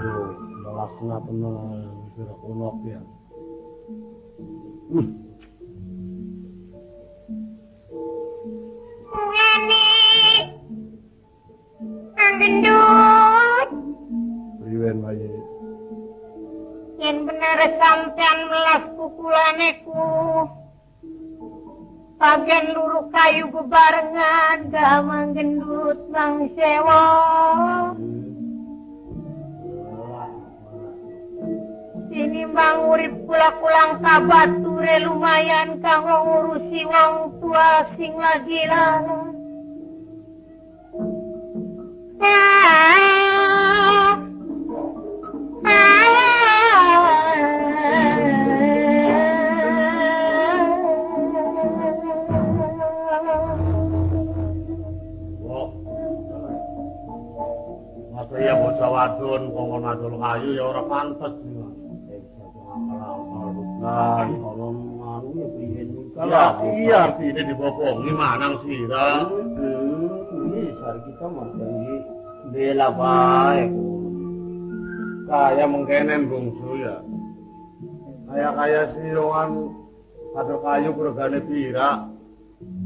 Waduh, balasna tenang, kira kunok ya. Ngene. Ang gendut. Priwen bayi. Yen bener sampean melas pukulane ku. Bagian luru kayu bebarengan gamang gendut mang sewa. Sini bang urip kula-kulang kabature lumayan kanggo ngurusi wong tua sing lagi lara. Masa iya bocah wadon kongkon adol kayu ya ora pantes. Nah, tolong anu piye Kalau iya ini dibohongi manang sira. ini sar kita mah janji bela baik. Kaya mengkenen bungsu ya. Kaya sirongan adol kayu kurgane pira.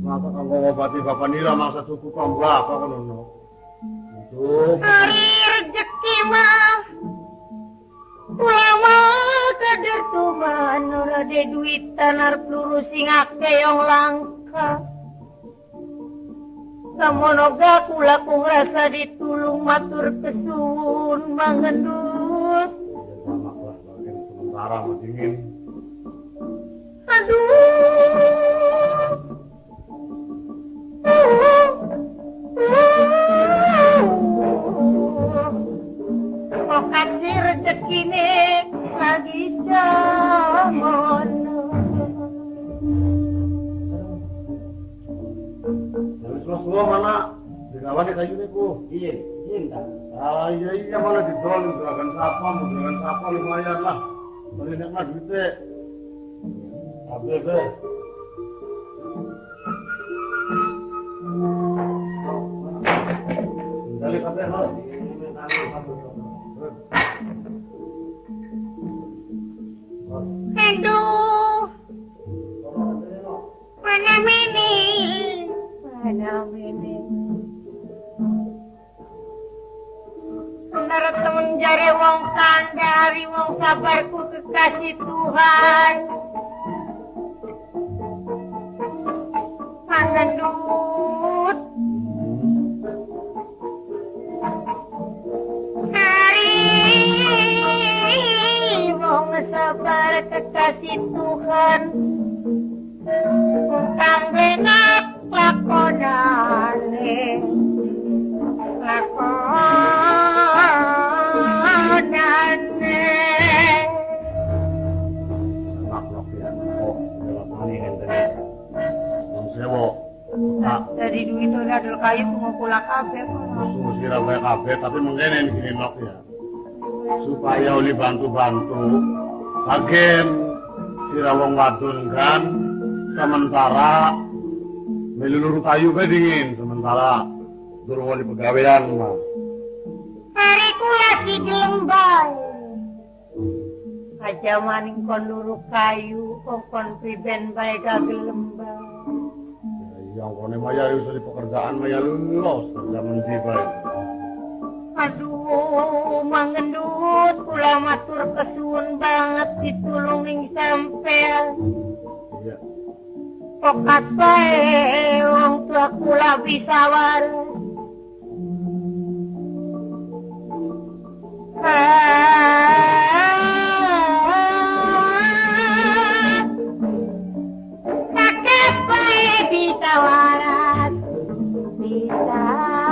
Maka kanggo ngobati bapak nira mangsa suku pambrapa kono. Itu Hari rezeki mah Lama kader tuman ora de duit tanar peluru sing akeh yang langka. Samonoga kula ku ngrasa ditulung matur kesuwun mangendut. sama lah bagian sementara mah dingin. Kok kasih rezeki nih lagi jamon. Dari semua mana digawan di kayu nih ku. Iya, iya enggak. Iya mana didol gerakan sapa lumayan lah. Beli nek mah duite. Abe be. Dari kabeh hal ini tanu kabeh. Aduh, mana mini, mana mini. Bener temen jare wong kandari wong kabarku kekasih Tuhan. Pangendut. Hari wong sabar kekasih Tuhan. Kang benak lakonane. Maklok ya. Oh, dalam hal ini dari Bang Sewo. Tak Dari duit udah dulu kayu pengumpul kabeh musuh sira wae kabeh tapi mengkene gini nok ya. Supaya oli bantu-bantu bagian sira wong wadon kan sementara melulur kayu bae dingin sementara durung wali pegawean mah. hari kula di lembang aja maning kon luru kayu kon priben bae gagel lembang. Ya kone maya itu di pekerjaan maya lulus zaman di bae. Aduh mangendut kula matur kesuwun banget ditulung ning sampean. Iya. Pokat bae wong tua kula bisa waras. Kakek bae bisa waras. Bisa waras.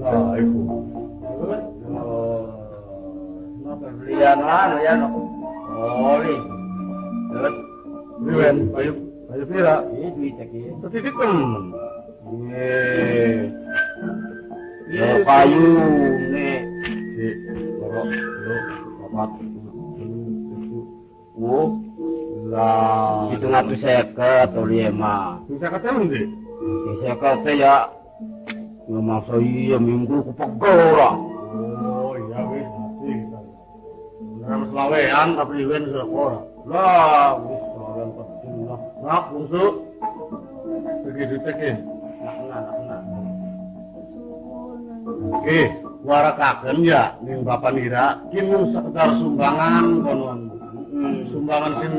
Nah, iku. Napa belian anu ya no. Oh, ini. Terus riwen ayo pira? Ini duit iki. Setitik temen. Ye. Ya kayu nih. Di loro papat. Oh, Lah, itu ngatu seket oli emang. bisa ketemu di. Seket ya Ya masa iya minggu ku pegel ora. Oh iya wis mati. Beneran selawean tapi wen sudah ora. Lah wis orang penting lah. Nah, bungsu. Begitu tekin. Nah. Warakaken ya ning Bapak Nira kin sekedar sumbangan konon. Sumbangan sing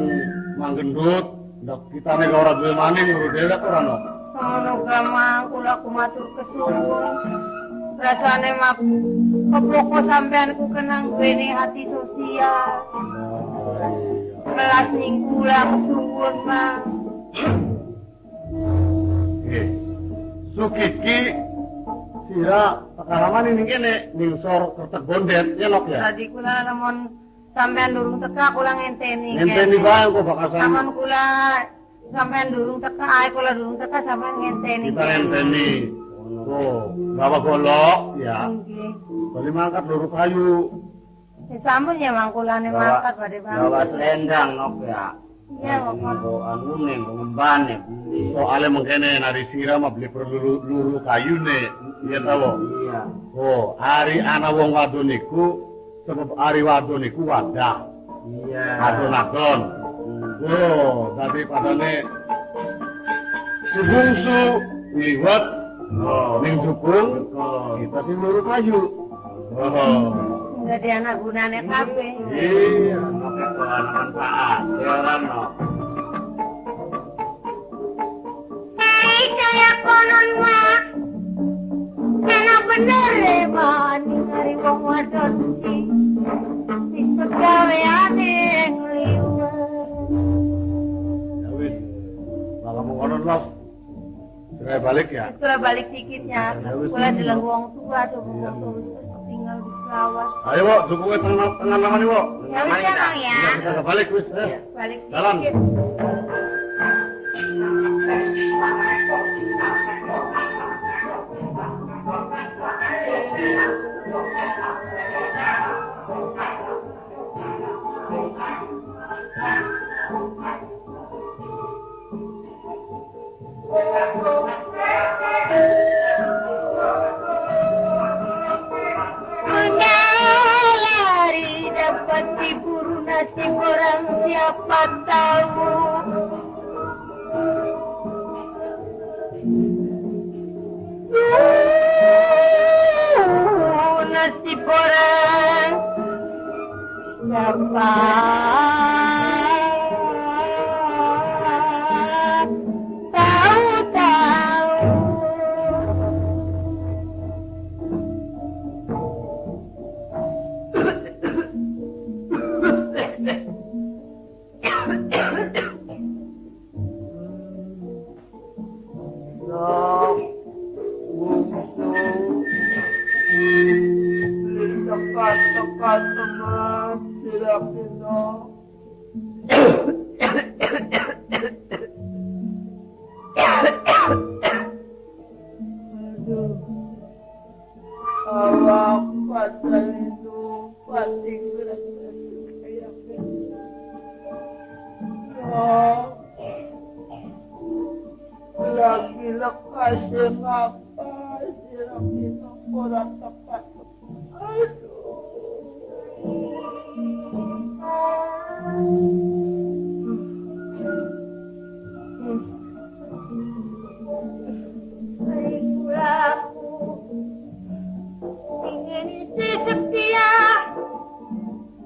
manggendut ndak kita nek ora duwe maning ora dhewe ora no. Ngono gamang kula kumatur kesuwun. Rasane mah kepoko sampean ku kenang duweni hati sosial. Melas ning kula kesuwun mah. Sukiki sira pengalaman ini kene ning sor kertek bondet nyelok ya. Tadi kula lamun sampean durung teka kula ngenteni. Ngenteni bae kok bakal Saman kula sampean durung teka, ae kula durung teka sampean ngenteni. kita ngenteni. Oh, bawa golok ya. Nggih. Bali mangkat loro kayu. Sampun ya mangkulane mangkat pada bang. Bawa selendang nok ya. Iya kok. Anu ning ngembane. Soale mengkene nari sira mah beli perlu luru kayune. Iya ta wo. Iya. Oh, hari ana wong wadon niku sebab hari wadon niku wadah. Iya. Adon-adon. Oh, tadi padane sebungsu liwat ning dukung kita sing luru kayu. Oh. Enggak ada anak gunane kabeh. Iya, Nok itu anak manfaat. Ya ora nok. Kaya konon mah. Kena bener man ngari wong wadon iki. Sing pegaweane ngliwat. Ya wis. Kalau mau konon lah. Saya balik ya. Kula balik dikitnya. Kula deleng wong tua tuh tinggal di sawah. Ayo, Wo, dukungnya tengah nama nih, Wo. Ya wis ya Bang ya. Kita balik wis. Balik Jalan. dikit. Mengalari dapat diburu nasib orang siapa tahu. Nasib orang siapa tahu. Nok. Bungsu. Tekan teman. Silakin nok. Aduh. Awak pada itu pasti kayak lagi lekas apa lagi kurang tepat. Ingin isi setia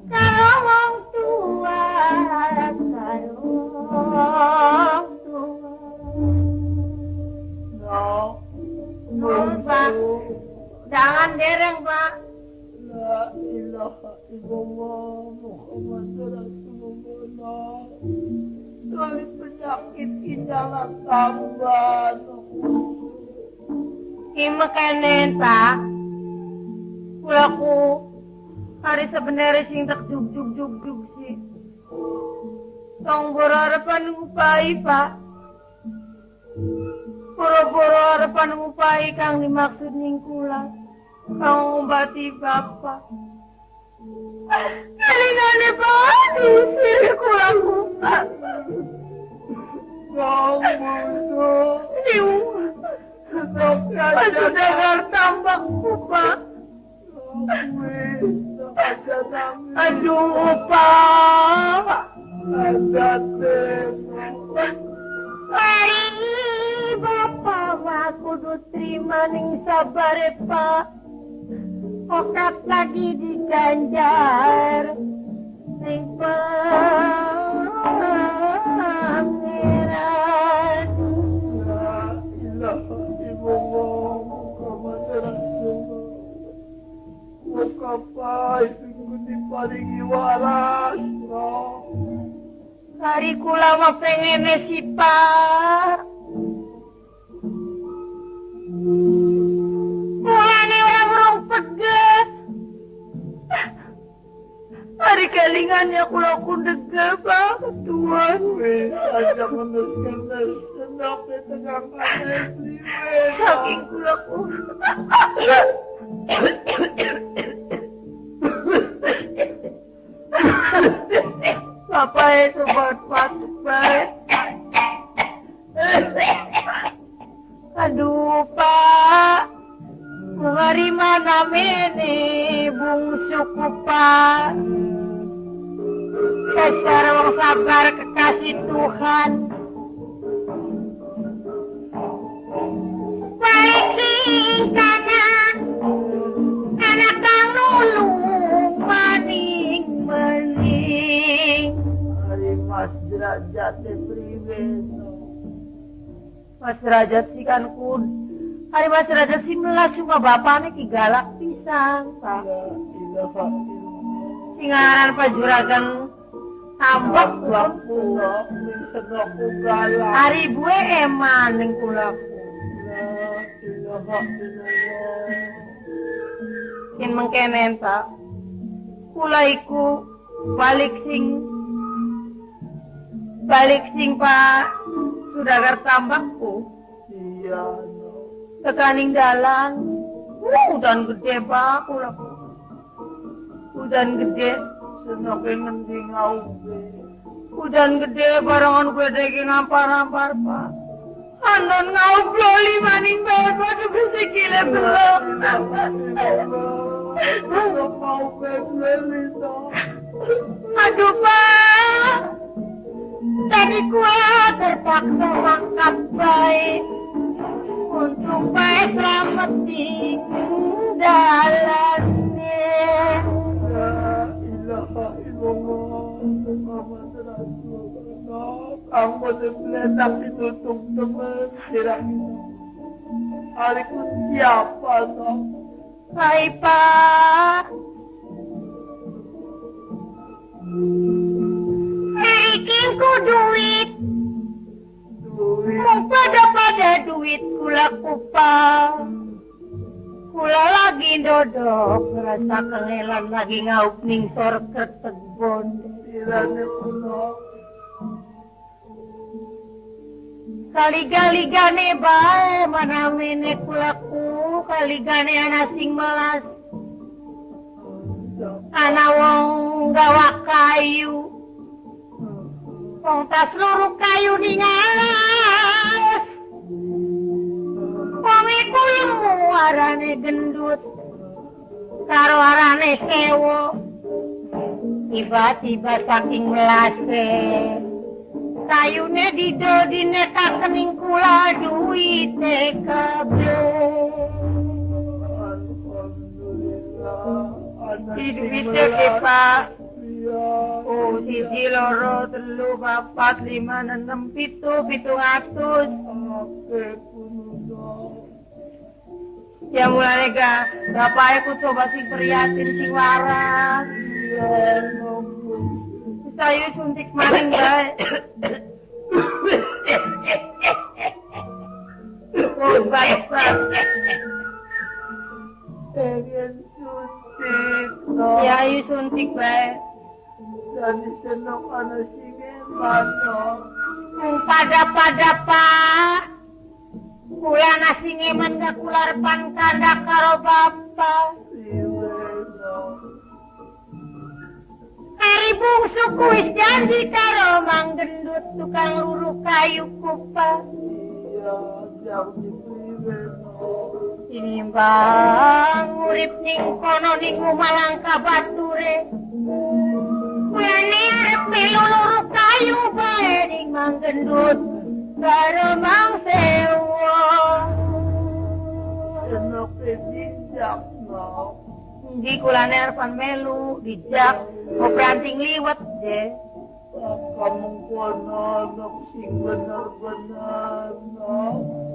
kalau wong tua karo wong tua. Nok. Nuhun, Pak. Jangan dereng Pak. La ilaha illallah Muhammadur Rasulullah. Dari penyakit jangan tambah. Ima kenen Pak. Kulaku hari sebenarnya sing tak juk sih. Tong berharapan ngupai Pak. Boro-boro harapan ngupai kang dimaksud ning kula. Kang ngobati Bapak. Kalingane Pak, diusir kulaku Pak. Kau musuh. Sudah Aduh, Pak. Ada teh. Hari Bapak mah kudu terima ning sabare, Pak. Okat lagi diganjar ning pangeran. La ilaha illallah Muhammad Rasulullah. Muka pai di paringi waras. Hari kula mah pengen si Pak. Mulane orang-orang pegat. Hari kelingannya kula kundega Pak Tuan. Weh, aja meneruskan senap tegang kane Saking kula Bapak itu buat masuk baik. Aduh Pak, hari mana ini bungsuku Pak. Dasar wong sabar kekasih Tuhan. Baik kanan, anak kang nulung maning maning. Hari Mas Derajat priwe. Mas Derajat sih kan kun. Hari Mas Derajat sih melas cuma bapaknya ki galak pisang Pak. La ilaha illallah. Singaran Pak Juragan tambak Aku nak senapku galak. hari gue eman ning kulaku. La ilaha illallah. Yen mengkenen Pak. Kula iku balik sing Pak Sudagar tambakku. Iya, no. Tekaning dalan. Udan gede Pak kulaku. Udan gede. Senapku ngendi ngaupe. Udan gede barengan gue degi ngampar-ngampar Pak. Andon ngaubloli maning bebas kesikile belum. Belum mau beli toh. Aduh Pak. Tadi gua terpaksa mangkat baik untuk baik selamat di dalannya. La ilaha illallah Muhammad Rasulullah. Kamu dibeledak ditutup teman sirah. Hari ku siapa toh? Hai Pak. Bikin ku duit. Duit. Mau pada duit kula Pak. Kula lagi dodok, rasa kangelan lagi ngaup ning sor ketebon. Irane kuno. Kaligaligane bae manamene kulaku, kaligane ana sing melas. Ana wong gawa kayu. Wong tas loro kayu ning alas. Wong iku lemu arane gendut. Karo arane sewo. Tiba-tiba saking melase. Kayune didodine tak kening kula duite kabeh. Alhamdulillah. Duite ke Pak. Iya. Oh, siji loro telu papat lima enam pitu atus. Oke kuno. Ya mulai ga bapak aku coba sing prihatin sing waras. Iya, nopo. Saya suntik maring bae. Oh, baik. Pengen suntik, no. Ya, ayo suntik bae. Jadi senok ana singe mano. Pada Pak. Kula nasi ngeman gak kularpan kanda karo bapak. Iwe, no. Hari bungsu kuis janji karo mang gendut tukang luru kayu kupa. Iya, jauh di iwe, no. Ini bang urip ning kono ning Malangka bature. Kulane arep melulur kayu bae ning manggendut karo mang sewa. Enak dijak no. Di kulane arepan melu dijak mau peranting liwet deh. Kamu kono anak sing bener-bener no.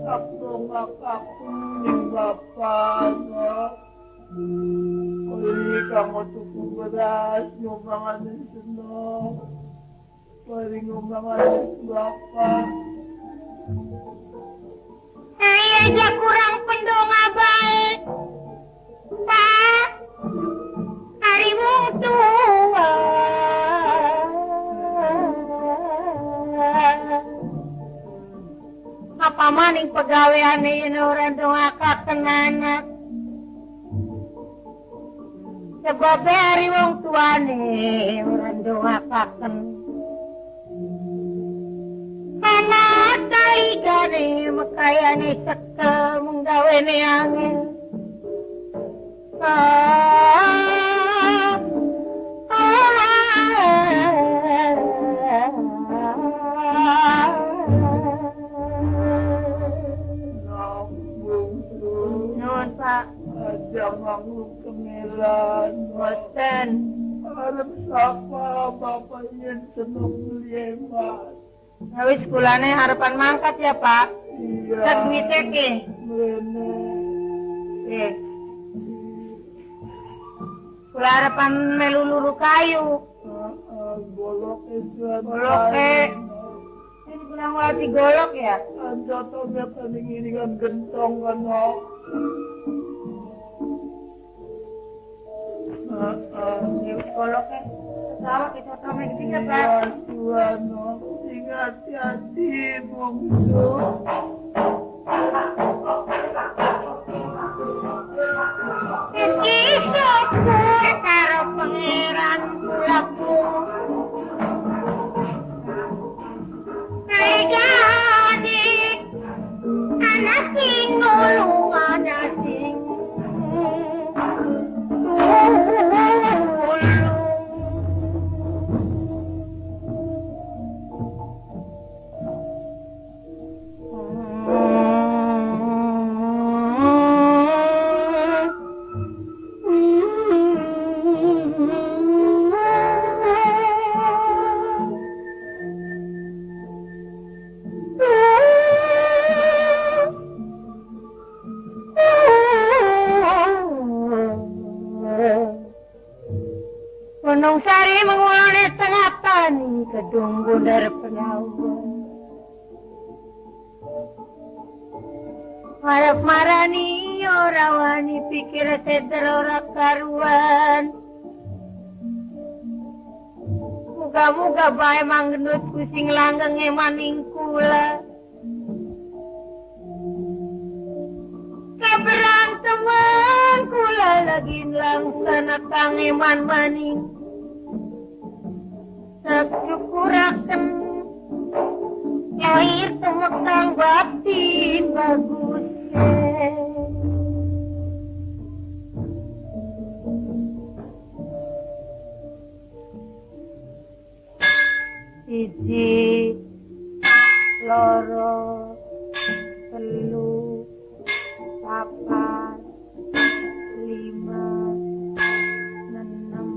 Aku ngakaku ning bapak no. Kali kamu tuku beras nyumbang seno. Kali nyumbang bapak. Aja kurang pendonga baik. Pak, hari wong tua. Apa maning pegaweane yen ora ndongakaken anak. Sebab hari wong tuane ora ndongakaken. Anak taigane makayane cekel menggaweni angin. Nuhun Pak. Aja nganggung kemilan. Boten. Arep sapa bapak yen seneng beli emas. Wis kulane harapan mangkat ya Pak. Iya. Sak duite ki. Mrene. Nggih. Kula harapan melu luru kayu. Golok itu. Goloke. Ini kurang wati golok ya. Anjoto biasa ini kan gentong kan no. Ini goloke. Salah kita tamai di pinggir Pak. Tuhan no. Hati-hati bungsu. Iki syukur karo pangeran kulaku. Kaigani anak sing nulung anak sing Gunung Sari mengulane tengah tani gedung bundar penawon. Harap marani ora wani pikir seder ora karuan. Muga-muga bae manggenut kusing langgeng maning kula. Keberanteman kula lagi langsana kang iman maning. Syukuraken lahir tumekang batin bagus. Siji, loro, telu, papat, lima, enam,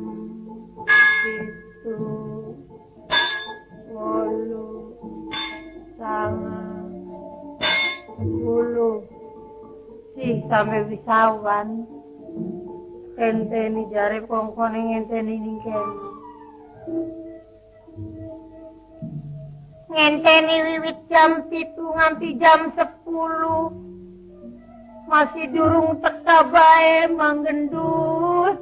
pitu, wolu, sangang, 10. Sih sampai wisawan. Enteni jare kongkone ngenteni ning kene. Ngenteni wiwit jam 7 nganti jam 10. Masih durung teka bae manggendut.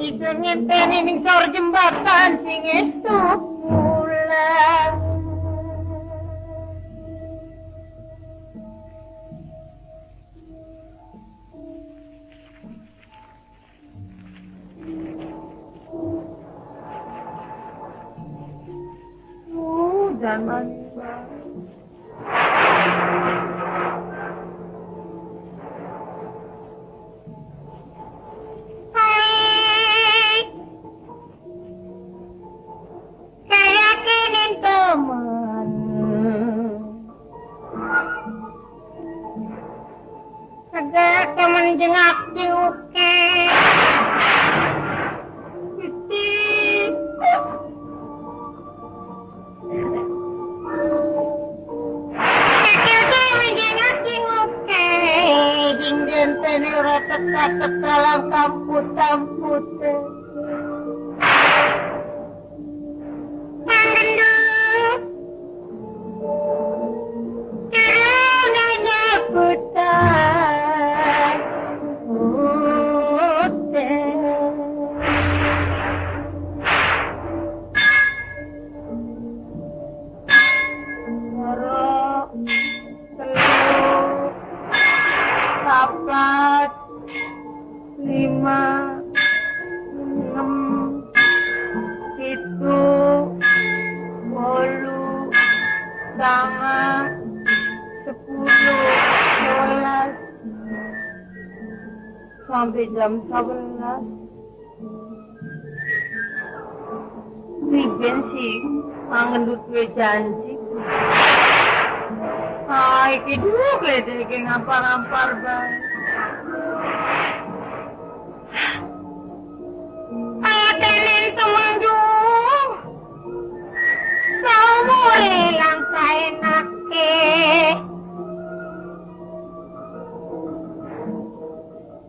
Iku ngenteni ning sor jembatan sing esuk mulang. zaman. Hai, saya kinin teman. Segera teman jengak oke. Teka-teka kamput-kamput. Manggendut. Kiranya putar. Ngorok. Telur. Papat. 5, 6, 7, 8, 9, 10, 11 sampai jam 11. Riben sih, ngendut gue janji. Iki dulu kayak ngampar-ngampar bang.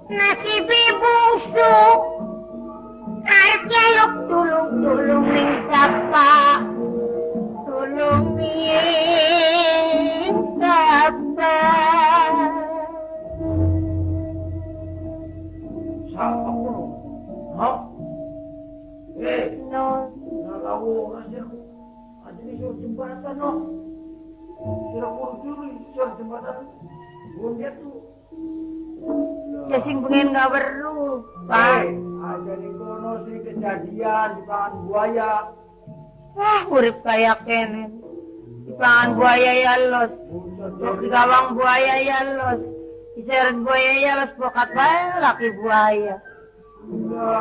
Nasi bubusuk, harusnya yuk tulung ning sapa, tulung ning sapa. Siapa pun? Hah? Non, Nalawo aja ko. Aja ni sa jembatan no. Sira ko dulu sa jembatan. Bunyi tuh. jasing pengen nggak beru, Pak. Aja di kono sih kejadian di pangan buaya. Wah, urip kayak kene. Di pangan buaya ya los, di gawang buaya ya los, di seret buaya ya los, bokat bae laki buaya. Iya.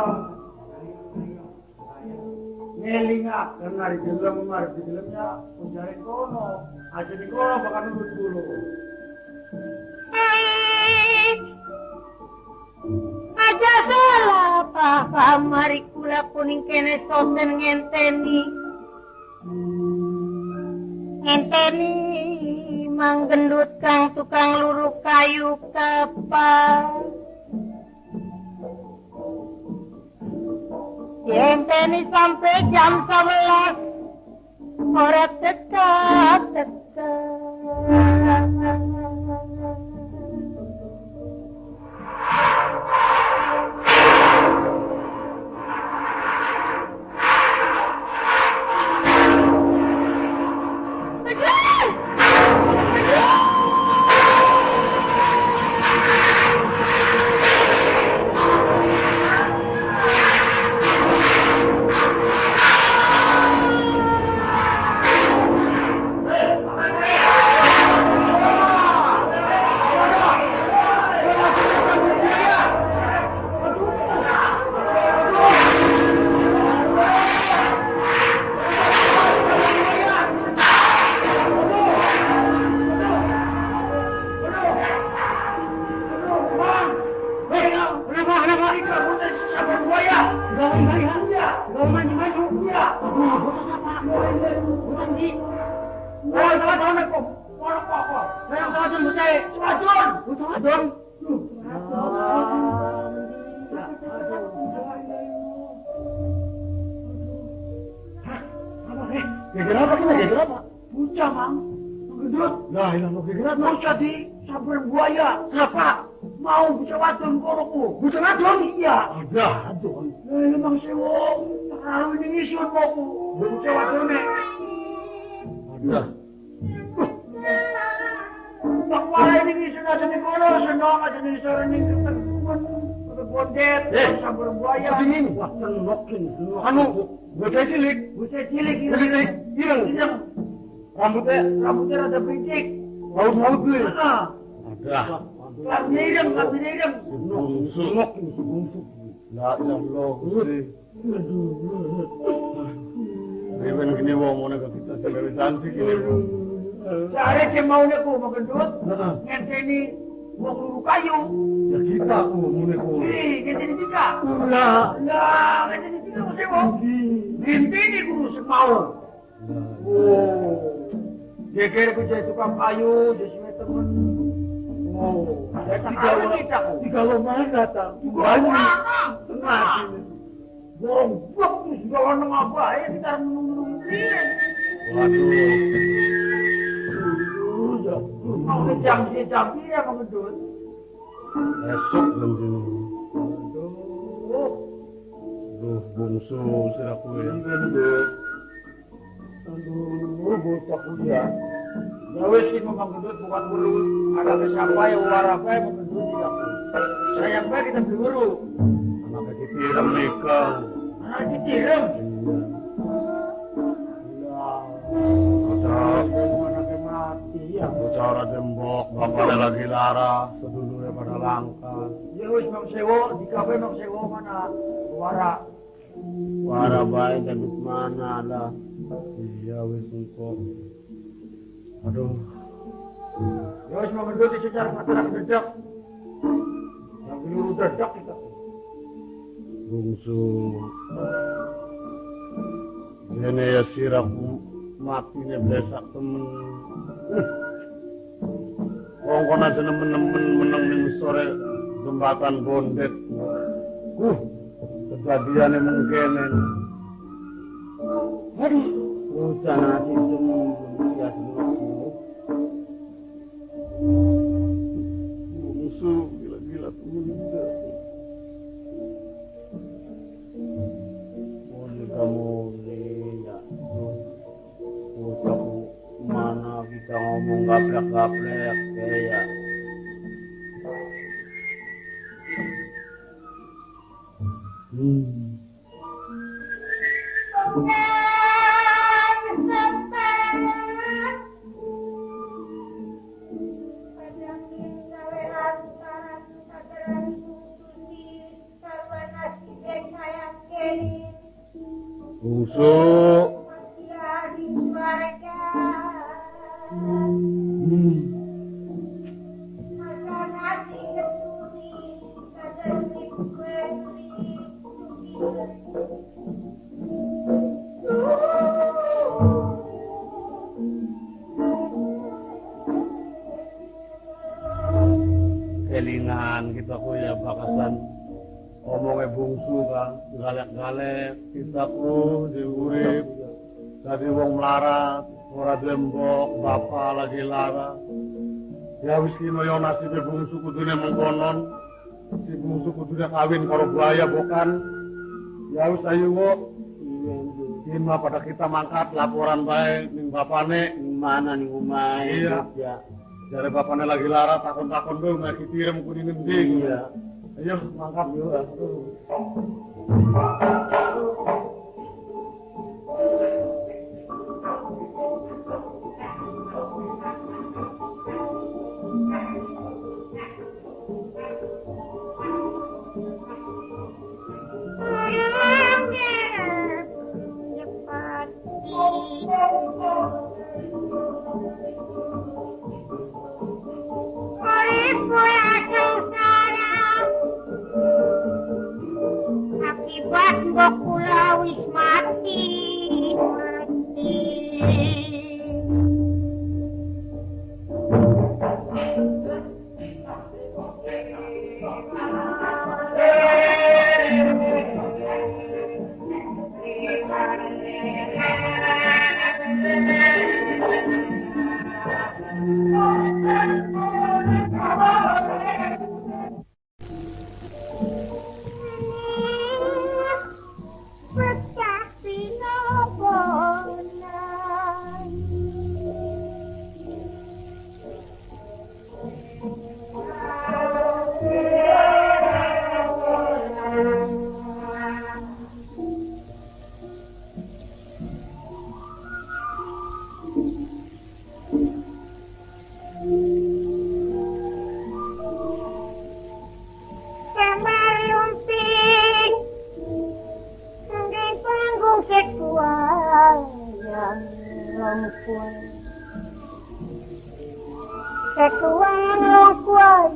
Ngelinga karena di dalamnya mencari kono. Aja di kono bakal nurut dulu. Aja salah paham mari kula kuning kene soten ngenteni mang gendut kang tukang luruk kayu kapal ngenteni sampai jam 11 ora tetap Bocah, Mang. Gendut. Lah, ilang gendut bocah di sabar buaya. Apa? Mau bocah wadon koroku. Bocah wadon? Iya. Ada, wadon. Emang sih wong. Terlalu ini ngisun moku. Bocah wadonnya. Ada. Bang wala ini ngisun aja nih kono. Senang aja nih sore nih ketemuan. Bondet. Sabar buaya. Ini waktu nokin. Anu. Bocah cilik. Bocah cilik. Ireng. Rambutnya rada pindik. Laut tuh ya. Ada. Kambing irem. Bungsu. La ilallah. Rewen gini wong ngene kok kita lebih cantik ini. Cari ke maunya ku magendut. Ngenteni wong luru kayu. Ya kita ku ngene ku. Ngenteni kita. Ngenteni kita ku wong. Ngenteni ku semau. Oh. Geger ku jadi tukang kayu, jadi temen. Oh, tiga lo mana tak? Banyak. Tengah sini. Goblok nih, kalau nama apa ya kita menungguin. Waduh. Mau jam ya mengendut. Esok nanti. Aduh. Duh, bungsu siraku ya. Aduh, bocah kuliah. Ya wes ini memang gendut bukan dulu. Ada siapa yang warafa yang mengendut tidak. Sayang baik kita beli dulu. Anaknya ditiram nikah. Anak ditiram. Anaknya mati ya. Bicara dembok, bapaknya lagi lara, sedulurnya pada langkat. Ya wes Mang Sewo, di kafe Mang Sewo mana? Wara. Para baik dan mana lah. Iya wes engkau. Aduh. Ya wes Mang Gendut itu cara mataran dedak. Yang biru dedak kita. Bungsu. Ini ya siraku matinya besak temen. Wong kono aja nemen-nemen meneng ning sore jembatan Bondet. Kejadiannya mungkin. Aduh. Hujan nasi semua ya semua. Bungsu gila-gila temen. Kamu nih ya ucap mana kita ngomong gaplek-gaplek kayak busuk. Kelingan kita ku ya bakasan omongnya bungsu kan galak-galak kita ku diurip dari wong melarat ora dembok bapak lagi lara ya wis kino yo nasibe bungsu kudune mengkonon si bungsu kudune kawin karo buaya bukan ya wis ayo kok Ima pada kita mangkat laporan baik ning bapane mana ning omah iya ya dari bapane lagi lara takon-takon dong nek kirim kuning ngendi ya ayo mangkat yo Akibat kula wis mati. Ketuang kuaya.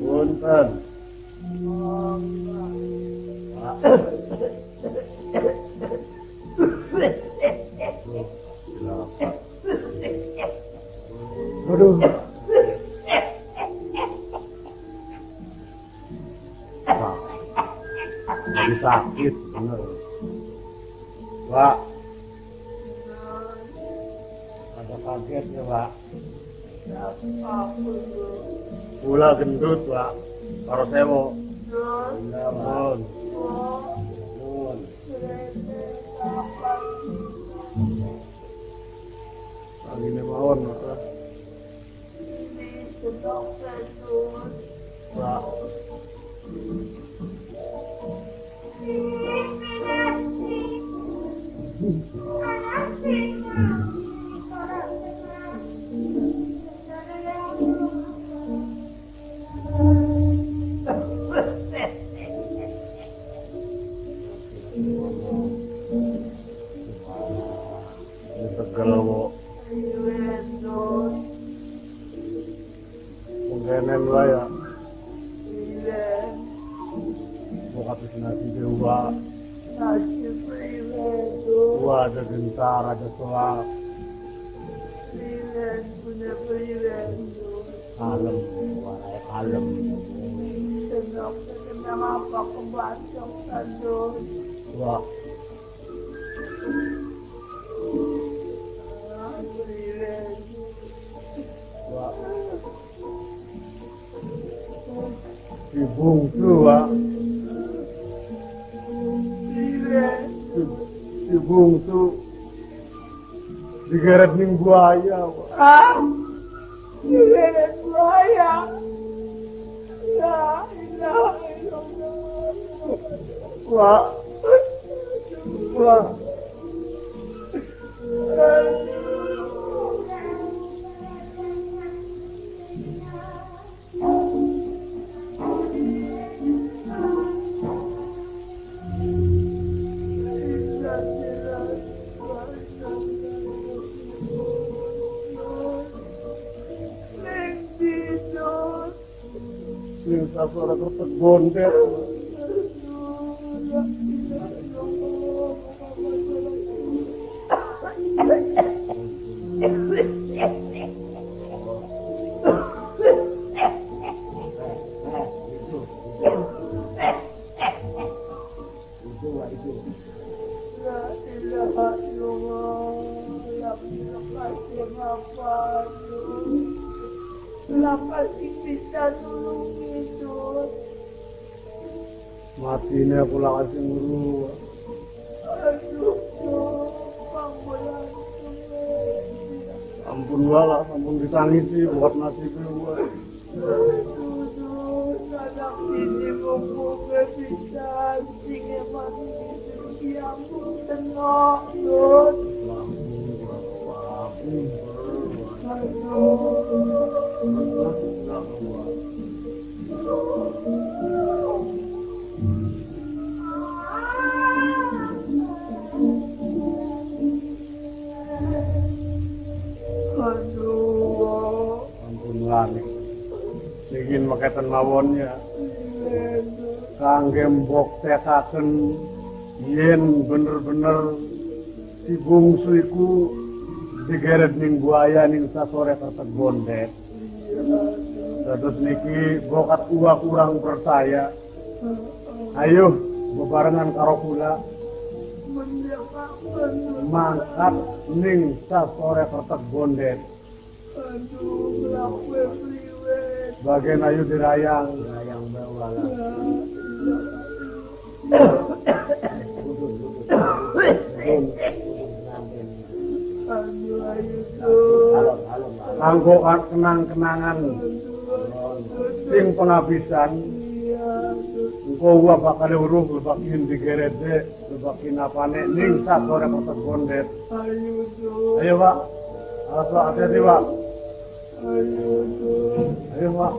Punten. Aduh. Jadi sakit bener. Pak. Ada kaget ya, Pak. Pula gendut, Pak. Karo sewo. Ya, Mon. Mon. Lagi ini mawon, Pak. Pak. Mungkenen lah ya. Mau kapis nasi dewa. Wah, ada gentar, ada soal. Kalem, warai kalem. Kenapa kebancang tadi? Wah. Wah. Si bungsu, Wak. Si bungsu digeret ning buaya, Wak. Digeret buaya. Ya, ilah, Wak. Wak. Sing suara kertas bondet. Mati ini aku lah kasih nguru. Aduh, Bang Boyan. Ampun wala, ampun ditangisi buat nasibnya gua. Anak ini ngomongnya bisa anjing emang ini ampun tenang, Dut. Aduh. Ampun lani. Bikin makaitan mawonnya. Kangge mbok tekaken yen bener-bener si bungsu iku digeret ning buaya ning sasore kertek bondet. Terus niki bokat uang kurang percaya. Ayo bebarengan karo kula mangkat ning sasore kertek bondet. Aduh, melakukan priwet. Bagian ayu dirayang bewala. Aduh, ayo tuh. Anggo kenang-kenangan sing penghabisan. Engko gua bakal uruh lebakin digeret deh, lebakin apane ning sasore kertek bondet. Ayo tuh. Ayo Pak. Hati-hati Pak. Ayo tuh. Ayo Pak.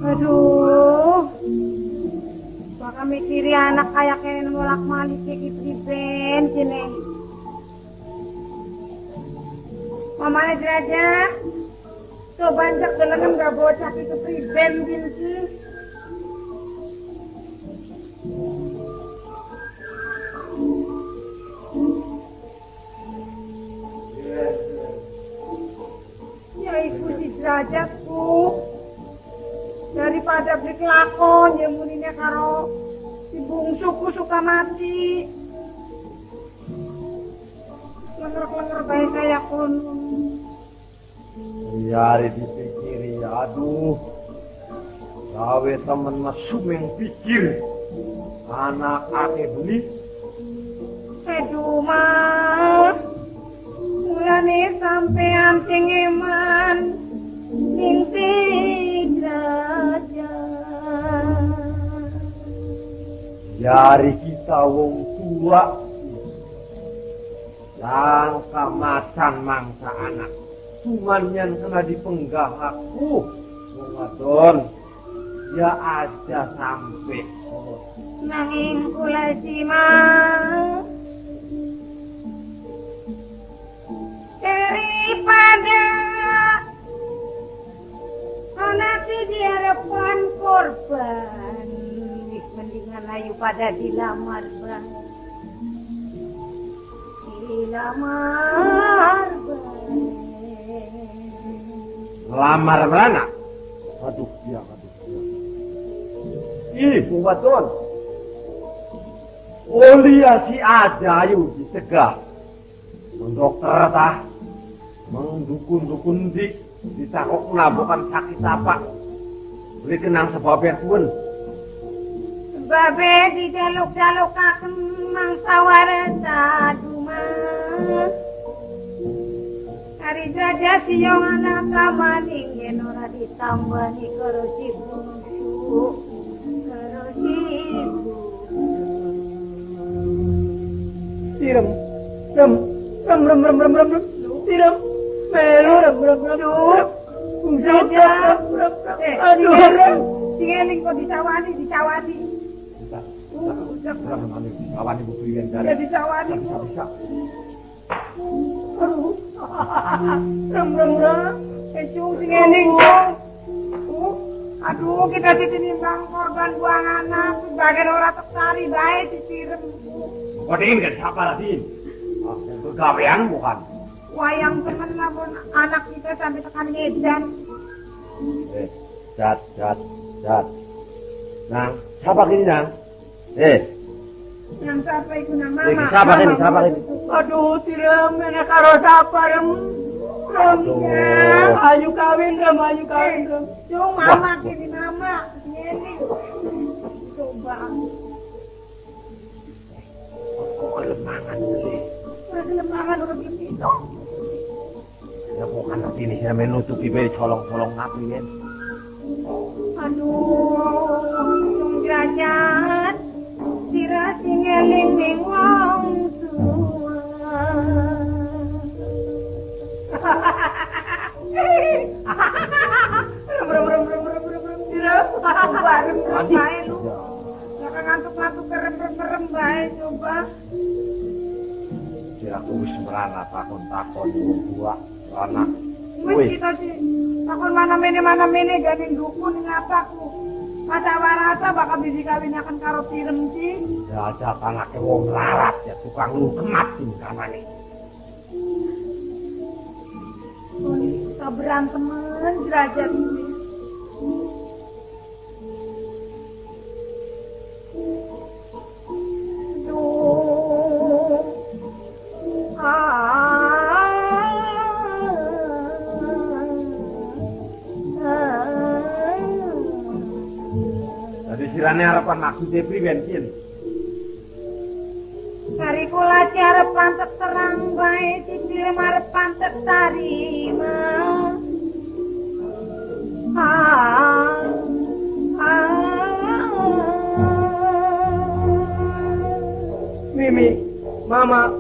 Aduh, bakal mikiri anak kayak kene ngolak malik kayak priben sini. Mamanya derajat, coba anjak dalam gak bocah itu priben binti. Ya ibu si derajatku. Daripada beli kelakon yang muninya karo si bungsuku suka mati. Lenger-lenger baik kayak pun. Biar dipikiri, aduh. Gawe temen masumeng pikir. Anak ake beli. Aduh mah. Mulane sampean sing eman. Mimpi Dari kita wong tua langka macan mangsa anak cuman yang kena dipenggah aku wong adon ya aja sampai nanging kula simang daripada anak di hadapan korban mendingan ayu pada dilamar bang dilamar bang lamar mana? Aduh ya. Ih bubaton Olia si ada ayu dicegah mendokter tah mendukun-dukun ditakok bukan sakit apa beli kenang sebabnya pun babe di jaluk-jaluk akan mangsa warasa dumas hari saja siang anak kamaning yen ora ditambani karo si bungsu karo si Tiram. Tiram. Melu ram. Aduh. Singeling kok dicawani. Kawan ibu pilih Ya dicawani. bisa. Aduh. Ram. Kecung singeling kok. Aduh, kita ditimbang korban buang anak, sebagian orang tersari baik disiram. Kau ingin kan siapa lagi? Itu gawean bukan? Wayang temen lamun anak kita sampai tekan ngedan. Jat. Nang, siapa ini nang? Yang siapa itu nama? Siapa ini? Aduh, si Rem, nenek karo siapa Rem? Remnya, ayo kawin Rem. Cuma mama kini nama, ini. Coba. Kok kelemahan sih? Kelemahan udah begitu. Ya bukan nanti ini saya menutupi beri colong-colong ngapain ya? Aduh, derajat, sirah singeling wong tua. Ngantuk-ngantuk kerem bae coba. Aku wis merana takon-takon gua anak. Wis kita sih takon mana mene gading dukun ngapaku. Masa warata bakal bisa kawin akan karo tirem sih. Jajak anaknya wong larat ya tukang lukemat ini kamane. Kita beranteman derajat ini. Jadi sirane harapan maksudnya pribensin. Kari kula harapan terang bae cicil harapan tertarima. Mimi, Mama,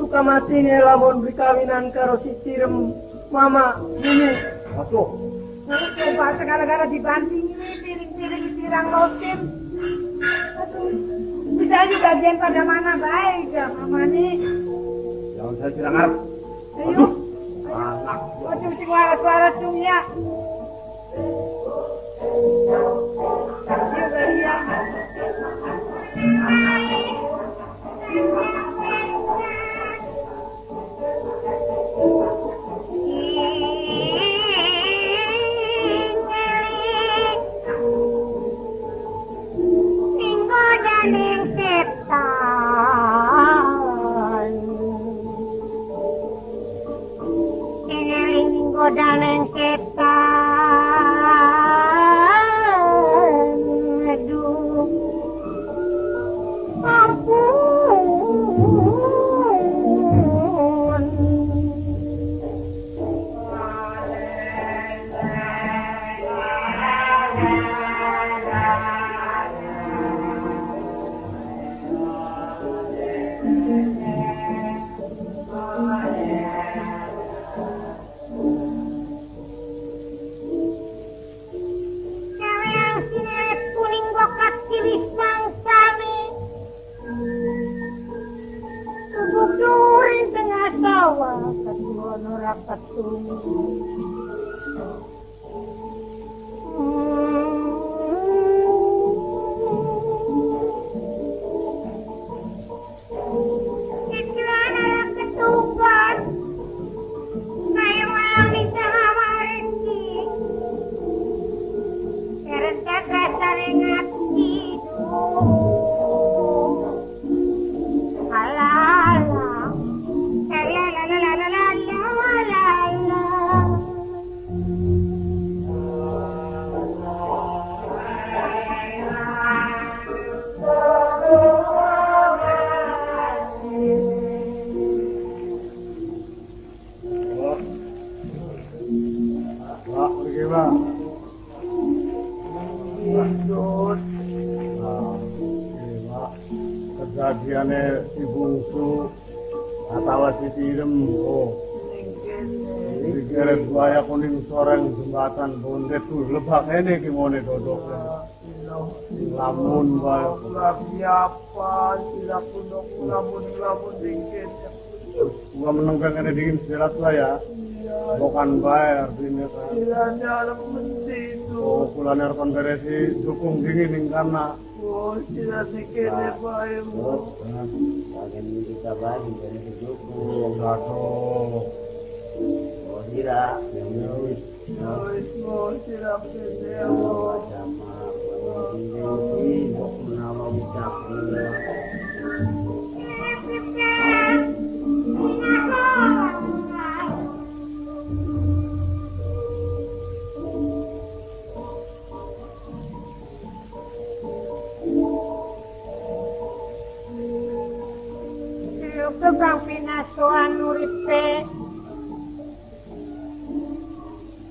suka mati nih lamun berkawinan karo si Tirem. Mama, Mimi. Atuh, Coba segala-gala dibanting ini piring-piring tirang losin. Aduh, bisa juga bagian pada mana baik ya Mama nih. jangan saya sirang harap. Ayo, Anak. aduh si suara cungnya. Daneng setan, aduh, ampun. Kejadiannya si bungsu atau si Tirem digeret buaya kuning soreng jembatan bondet tuh lebak ini gimana dodoknya lamun buaya Lagi apa? Tidak pundok lamun dingin. gua menenggang ini dingin sirat lah ya bukan bayar artinya kan Kiranya ada mesti itu. kulanya harus beresi dukung dingin karena Oh, sila ni kene bae mo. Bagian ini kita bagi dari hidupku, satu. Oh tidak, yang wis. Ois mo, sila kene mo. Sama, ini nama ucap ini. Kebang pinasuan uripe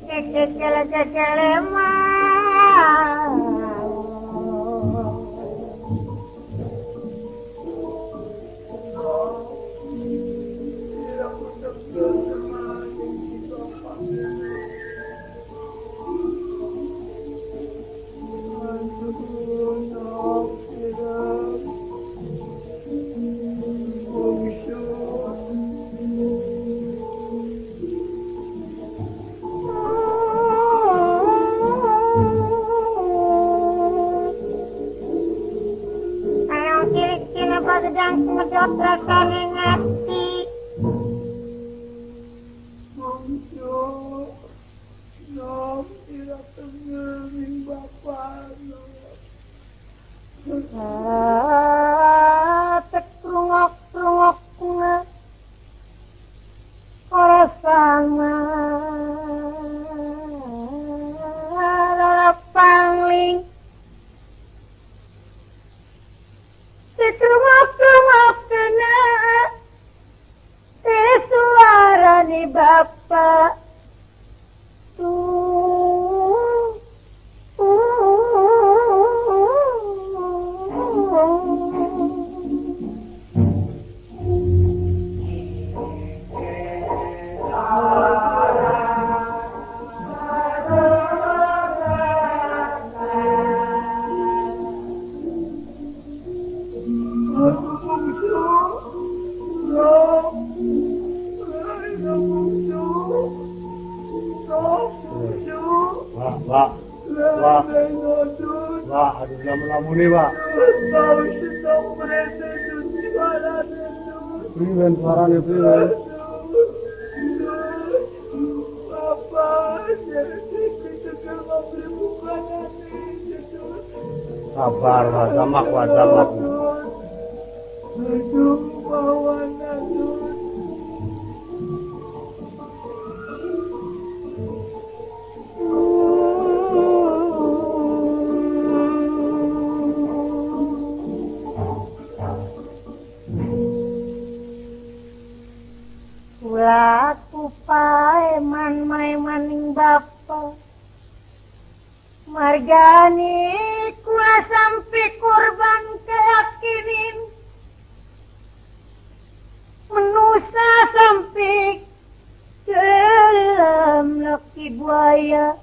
kekele mah ayang cilik kenapa sedang ngedot rasanya ngati Mongso, nom sila kene bapak. tekrungok-krungok korosana pangling tekrungok-krungok kena suara ni bapak Wah, aduh lama-lama nih, Pak. Priwen suaranya priwen. Sabar, Pak, jamak. Laku paeman maning bapa margani kula sampai korban keyakinin menusa sampai dalam laki buaya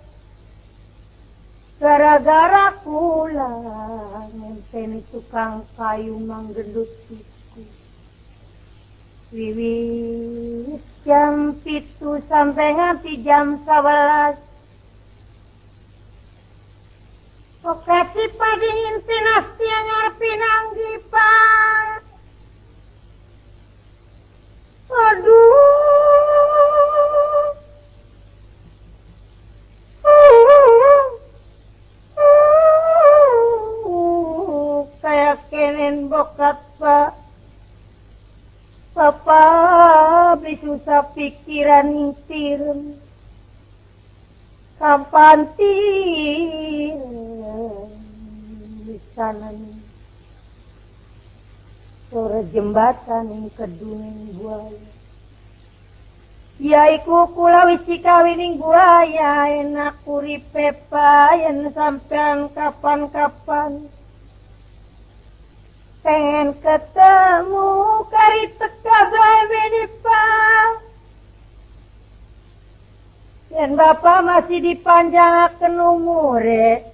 gara-gara kula ngenteni tukang kayu manggendut wiwit jam 7 sampai nganti jam 11 oke si padi inti nasti ngarepinang gipat aduh kayak kenen bokat pak Papa susah pikiran ngitir kapan di sana nih sore jembatan yang keduning buaya ya iku kula wis kawining buaya enak uripe payen sampean kapan-kapan pengen ketemu kari teka bae menipang dan bapak masih dipanjangkan umure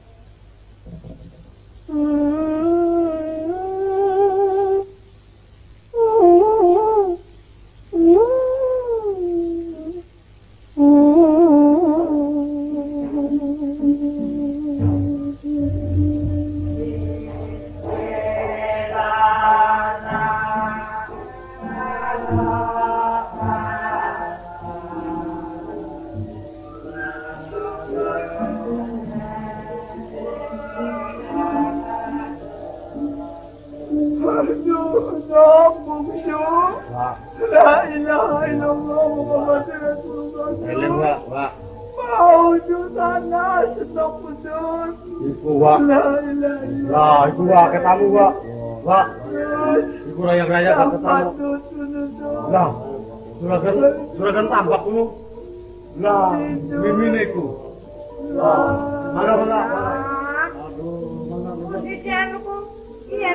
Aduh, dok, bungsu. La ilaha illallah Muhammadur Rasulullah. Eleng Wak, Wak. Mau sana sedok betul. Iku Wak. La ilaha illallah. Lah, iku Wak ketamu Wak. Wak, iku raya-raya gak ketamu. Lah, juragan tambak kuno. Lah, mimine iku. Lah, mana. Aduh, mana. Di anuku, iya.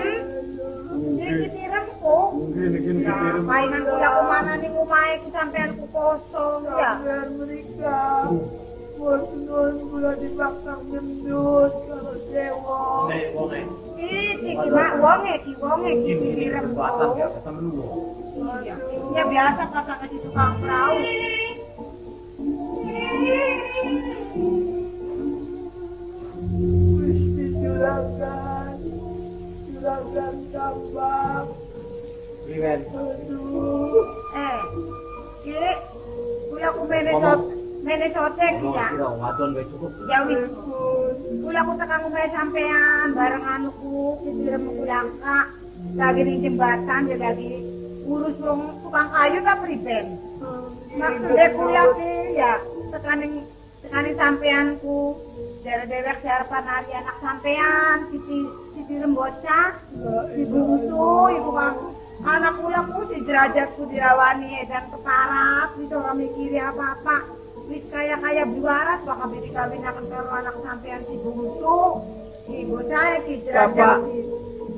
Dikitiram ko. Mungkin kirim. Mainan kuya ko mana ning umahe ku sampean ku kosong ya. Mereka Bosun gula di belakang gendut kalau sewa. Ki wonge dikitiram ko. Ya biasa kakak kasih tukang perahu. Mesti juragan tambak. Riwen. Aduh. Ki kuya ku mene sotek ya. Wadon wis cukup. Ya wis. Kuya ku tekan umahe sampean bareng anuku kitiram ku langka. Lagi di jembatan ya lagi urus wong tukang kayu ta priben. Maksudnya kuya ki ya tekaning sampeanku derek harapan hari anak sampean sisi rembocah ibu anak kulaku si derajatku dirawani dan keparat itu orang mikiri apa-apa wis kaya buarat bakal dikawin akan karo anak sampean si bungsu si bocah si derajat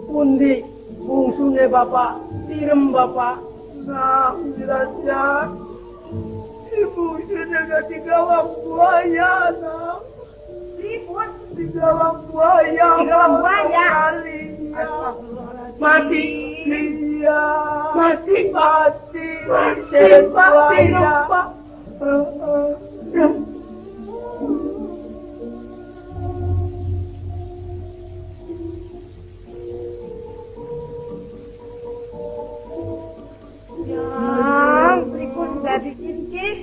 Pundi bungsune bapak, tirem bapak. Nah, derajat. Si bungsune gak digawang buaya, nak. ribut Di dalam buaya. Di dalam buaya? Kalinya. Mati. Iya. Mati. Buaya. yang berikut dari cincin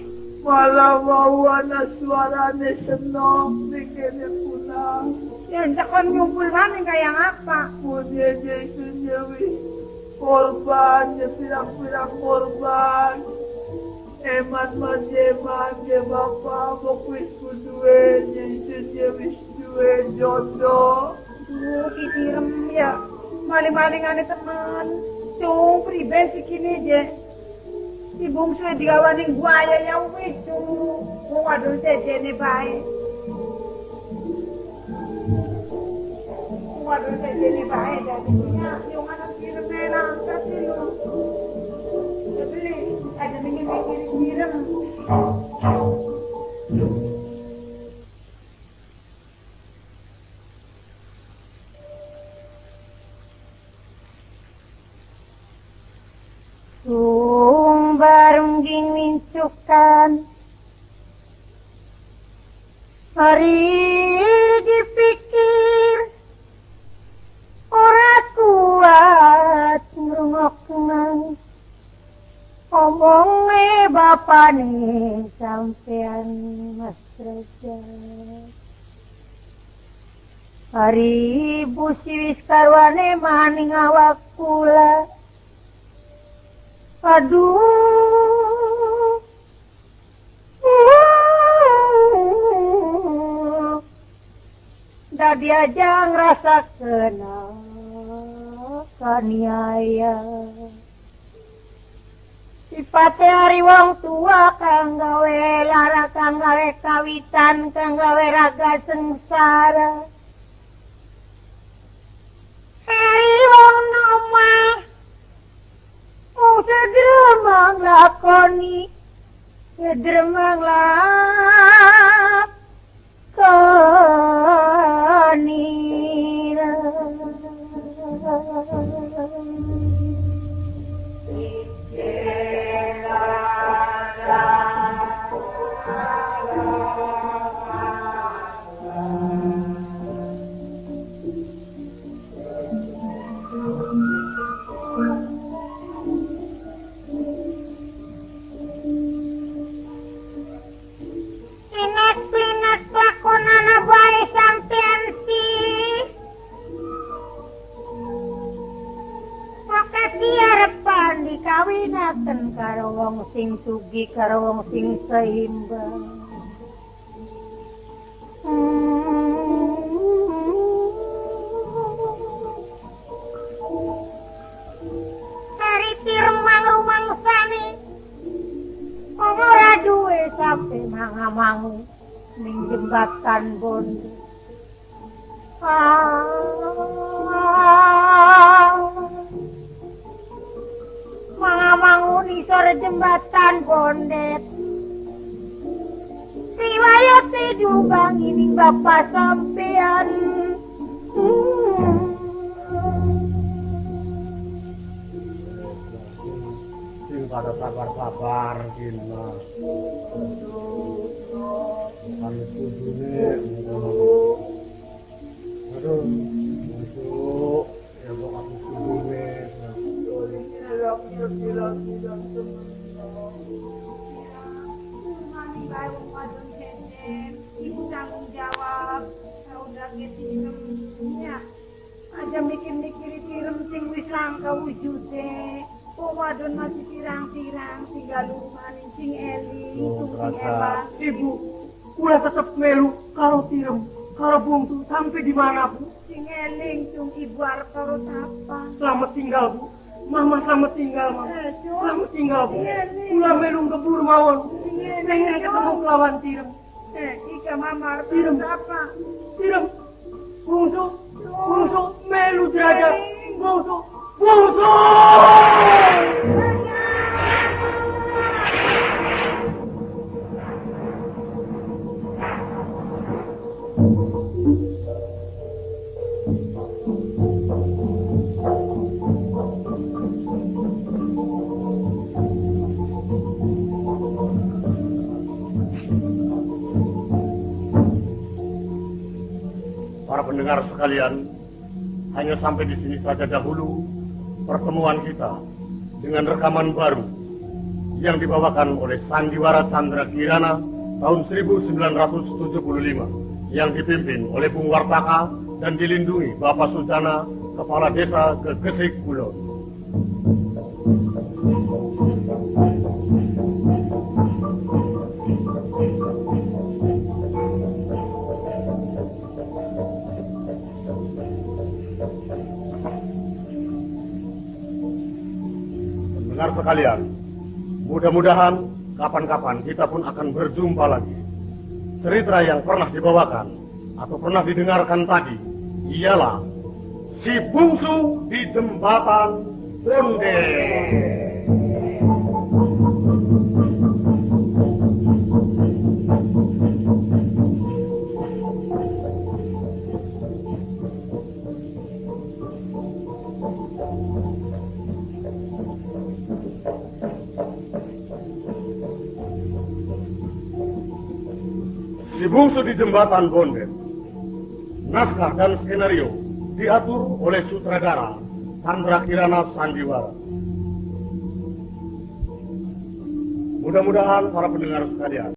Malah wawana suarane senok dikene pulang. yang cakon ngumpul mana kayak apa Punya itu nyewi korban, pirang-pirang korban. Eman majeman ke bapak mokwis kuduwe, itu nyewi duwe jodoh. Kitirem ya maling-malingan teman cung priben sikini je si bungsu digawaning buaya ya wis cung waduh jejene bae jadinya yung anak kirem elang kasi lu beli ada mikir-mikir bareng gingincukan hari dipikir ora kuat ngrungokna omonge bapane sampean Mas Raja hari busi wis karwane maning awak kula aduh, dadi aja ngerasa kena kaniaya. Sifatnya hari wong tua kang gawe lara, kang gawe kawitan, kang gawe raga sengsara. Hari wong nomah sedremang lakoni sedremang lakoni kawinaken karo wong sing sugih karo wong sing seimbang. Hari tirmang rumangsane ora duwe sampe mangamangu ning jembatan bondo. Mangamangu nisor jembatan bondet. Riwayat dubang ini bapak sampean. Sing pada sabar-sabar gila. Kami kudune aduh, busuk ya kok aku kudune. Ibu tanggung jawab, udah ya. Aja mikir-mikir tirem sing wis langka wujude. Kok wadon masih tirang-tirang tinggal lumanin sing eling, sing ewan. Ibu, udah tetap melu kalau tirem, kalau bungsu sampai di mana Bu? Sing eling tung ibu arep karo sapa. Selamat tinggal Bu. Mama selamat tinggal Mama. Selamat tinggal Bu. Kula melu ngebur mawon. Pengen ketemu kelawan tirem. Ika mama arep Tirem. karo sapa. Tirem, bungsu, bungsu melu derajat. Bungsu, bungsu. Para pendengar sekalian, hanya sampai di sini saja dahulu pertemuan kita dengan rekaman baru yang dibawakan oleh Sandiwara Chandra Kirana tahun 1975 yang dipimpin oleh Bung Wartaka dan dilindungi Bapak Sujana, Kepala Desa Gegesik Kulon. Pendengar sekalian, mudah-mudahan kapan-kapan kita pun akan berjumpa lagi. Cerita yang pernah dibawakan atau pernah didengarkan tadi ialah Si Bungsu di Jembatan Bondet. Si Bungsu di Jembatan Bondet. Naskah dan skenario diatur oleh sutradara Chandra Kirana Sandiwara. Mudah-mudahan para pendengar sekalian